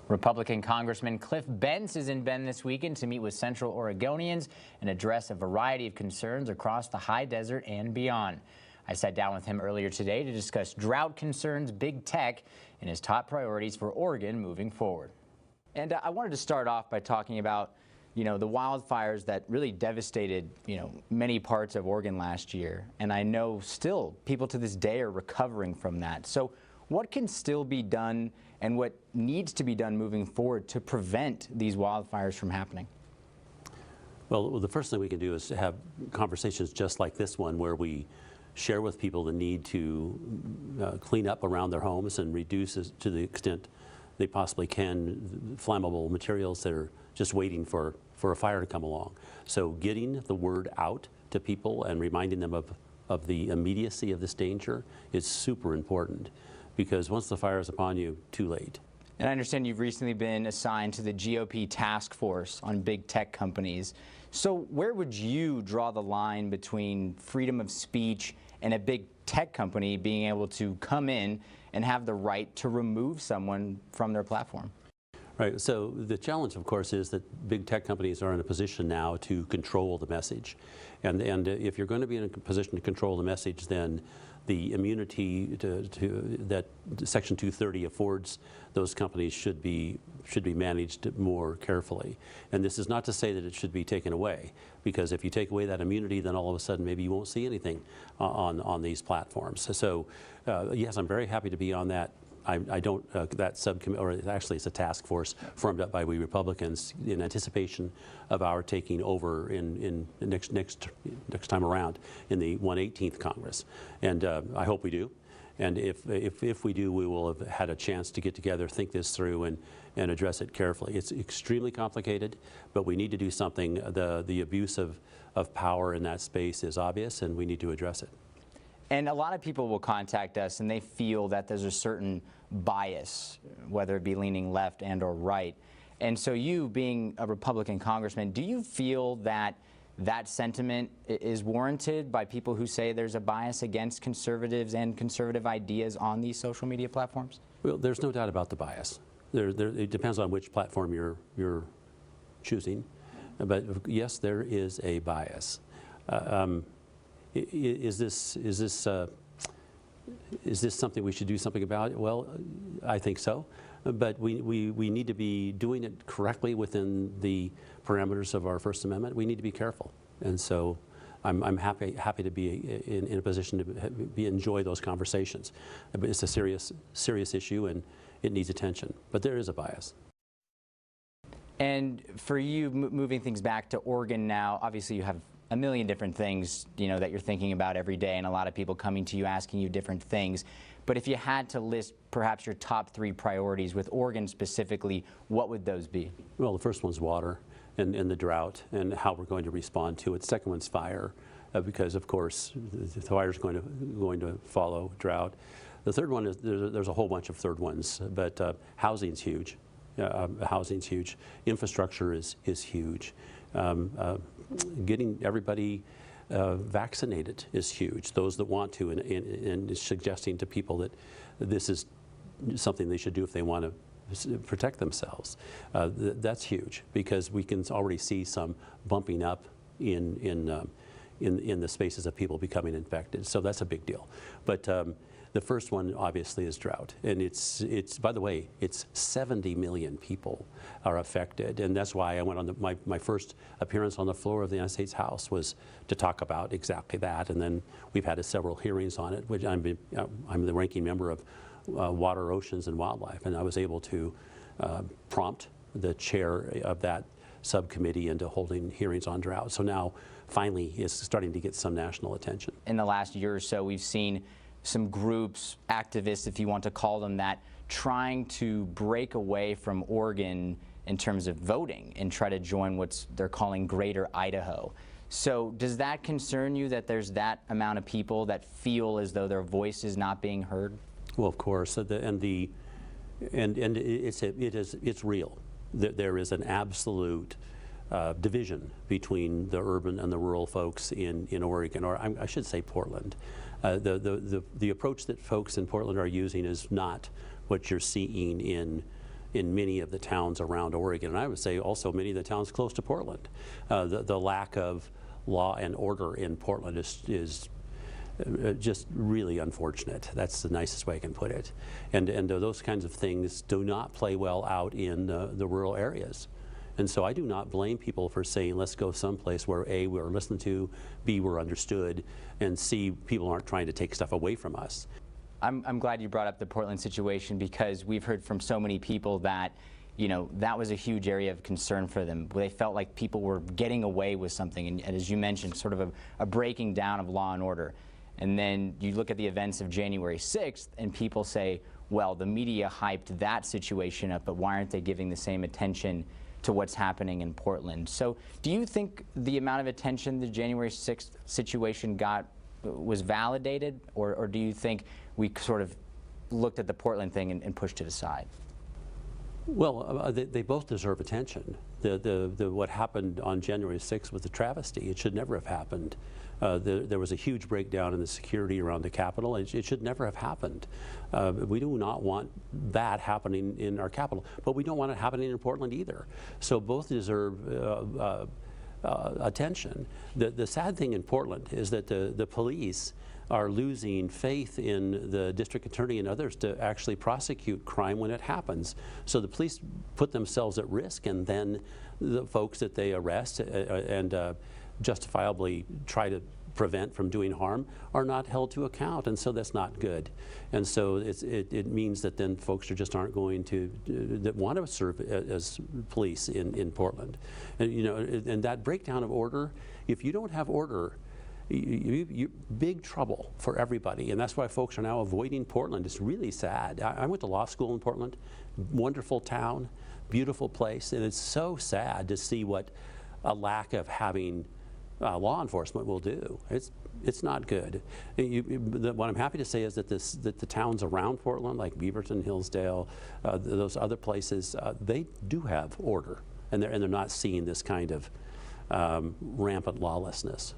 Republican Congressman Cliff Bentz is in Bend this weekend to meet with Central Oregonians and address a variety of concerns across the high desert and beyond. I sat down with him earlier today to discuss drought concerns, big tech, and his top priorities for Oregon moving forward. And I wanted to start off by talking about, the wildfires that really devastated, many parts of Oregon last year. And I know still people to this day are recovering from that. So what can still be done and what needs to be done moving forward to prevent these wildfires from happening? Well, the first thing we can do is have conversations just like this one, where we share with people the need to clean up around their homes and reduce, to the extent they possibly can, flammable materials that are just waiting for a fire to come along. So getting the word out to people and reminding them of the immediacy of this danger is super important, because once the fire is upon you, too late. And I understand you've recently been assigned to the GOP task force on big tech companies. So where would you draw the line between freedom of speech and a big tech company being able to come in and have the right to remove someone from their platform? Right. So the challenge, of course, is that big tech companies are in a position now to control the message. And if you're going to be in a position to control the message, then the immunity that Section 230 affords those companies should be managed more carefully. And this is not to say that it should be taken away, because if you take away that immunity, then all of a sudden maybe you won't see anything on these platforms. So yes, I'm very happy to be on that. I don't, that subcommittee, or actually it's a task force formed up by we Republicans in anticipation of our taking over in next time around in the 118th Congress. And I hope we do. And if we do, we will have had a chance to get together, think this through, and address it carefully. It's extremely complicated, but we need to do something. The abuse of power in that space is obvious, and we need to address it. And a lot of people will contact us and they feel that there's a certain bias, whether it be leaning left and or right. And so you, being a Republican congressman, do you feel that that sentiment is warranted by people who say there's a bias against conservatives and conservative ideas on these social media platforms? Well, there's no doubt about the bias. It depends on which platform you're choosing. But yes, there is a bias. Is this something we should do something about? Well, I think so, but we need to be doing it correctly within the parameters of our First Amendment. We need to be careful, and so I'm happy to be in a position to enjoy those conversations. But it's a serious issue, and it needs attention. But there is a bias. And for you, moving things back to Oregon now, obviously you have a million different things, that you're thinking about every day, and a lot of people coming to you asking you different things. But if you had to list perhaps your top 3 priorities with Oregon specifically, what would those be? Well, the first one's water and the drought and how we're going to respond to it. The second one's fire, because of course the fire is going to follow drought. The third one is there's a whole bunch of third ones, but housing's huge. Housing's huge. Infrastructure is huge. Getting everybody vaccinated is huge. Those that want to, and suggesting to people that this is something they should do if they want to protect themselves. That's huge, because we can already see some bumping up in the spaces of people becoming infected. So that's a big deal. But the first one obviously is drought, and it's by the way, it's 70 million people are affected, and that's why I went on my first appearance on the floor of the United States House was to talk about exactly that, and then we've had several hearings on it. Which I'm the ranking member of Water, Oceans, and Wildlife, and I was able to prompt the chair of that subcommittee into holding hearings on drought. So now, finally, it's starting to get some national attention. In the last year or so, we've seen some groups, activists, if you want to call them that, trying to break away from Oregon in terms of voting and try to join what they're calling Greater Idaho. So does that concern you, that there's that amount of people that feel as though their voice is not being heard? Well, of course, it's real. There is an absolute division between the urban and the rural folks in Oregon, or I should say Portland. The approach that folks in Portland are using is not what you're seeing in in many of the towns around Oregon, and I would say also many of the towns close to Portland. The lack of law and order in Portland is just really unfortunate. That's the nicest way I can put it. And those kinds of things do not play well out in the rural areas. And so I do not blame people for saying, let's go someplace where A, we're listened to, B, we're understood, and C, people aren't trying to take stuff away from us. I'm glad you brought up the Portland situation, because we've heard from so many people that, you know, that was a huge area of concern for them. They felt like people were getting away with something, and as you mentioned, sort of a breaking down of law and order. And then you look at the events of January 6th, and people say, well, the media hyped that situation up, but why aren't they giving the same attention to what's happening in Portland? So do you think the amount of attention the January 6th situation got was validated, or do you think we sort of looked at the Portland thing and pushed it aside? Well, they both deserve attention. What happened on January 6th was a travesty. It should never have happened. There was a huge breakdown in the security around the Capitol. It should never have happened. We do not want that happening in our capital, but we don't want it happening in Portland either. So both deserve attention. The sad thing in Portland is that the police are losing faith in the district attorney and others to actually prosecute crime when it happens. So the police put themselves at risk, and then the folks that they arrest and justifiably try to prevent from doing harm are not held to account, and so that's not good. And so it means that then folks just aren't going to that want to serve as police in Portland. And you know, and that breakdown of order, if you don't have order, you big trouble for everybody, and that's why folks are now avoiding Portland. It's really sad. I went to law school in Portland, wonderful town, beautiful place, and it's so sad to see what a lack of having law enforcement will do. It's not good. What I'm happy to say is that the towns around Portland, like Beaverton, Hillsdale, those other places, they do have order, and they're not seeing this kind of rampant lawlessness.